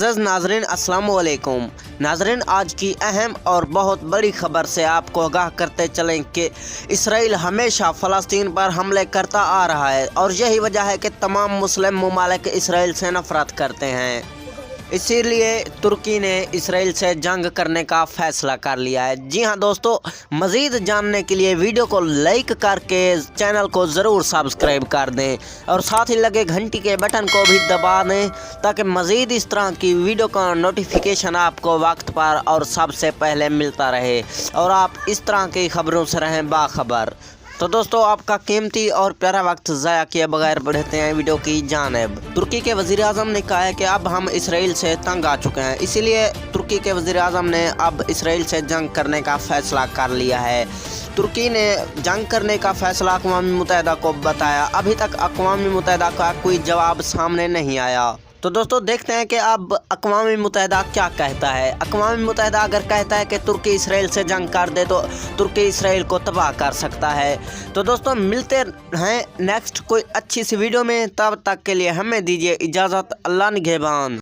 मुअज़्ज़ज़ नाज़रीन अस्सलामु अलैकुम। नाज़रीन, आज की अहम और बहुत बड़ी खबर से आपको आगाह करते चलें कि इसराइल हमेशा फ़लस्तीन पर हमले करता आ रहा है और यही वजह है कि तमाम मुस्लिम ममालिक इसराइल से नफ़रत करते हैं। इसीलिए तुर्की ने इसराइल से जंग करने का फ़ैसला कर लिया है। जी हाँ दोस्तों, मज़ीद जानने के लिए वीडियो को लाइक करके चैनल को ज़रूर सब्सक्राइब कर दें और साथ ही लगे घंटी के बटन को भी दबा दें ताकि मज़ीद इस तरह की वीडियो का नोटिफिकेशन आपको वक्त पर और सबसे पहले मिलता रहे और आप इस तरह की खबरों से रहें बाखबर। तो दोस्तों, आपका कीमती और प्यारा वक्त ज़ाया किए बगैर बढ़ते हैं वीडियो की जानिब। तुर्की के वज़ीर आज़म ने कहा है कि अब हम इसराइल से तंग आ चुके हैं, इसीलिए तुर्की के वज़ीर आज़म ने अब इसराइल से जंग करने का फ़ैसला कर लिया है। तुर्की ने जंग करने का फ़ैसला अक़वाम मुत्तहिदा को बताया। अभी तक अक़वाम मुत्तहिदा का कोई जवाब सामने नहीं आया। तो दोस्तों, देखते हैं कि अब अक़वाम मुत्तहिदा क्या कहता है। अक़वाम मुत्तहिदा अगर कहता है कि तुर्की इसराइल से जंग कर दे तो तुर्की इसराइल को तबाह कर सकता है। तो दोस्तों, मिलते हैं नेक्स्ट कोई अच्छी सी वीडियो में। तब तक के लिए हमें दीजिए इजाज़त। अल्लाह निगहबान।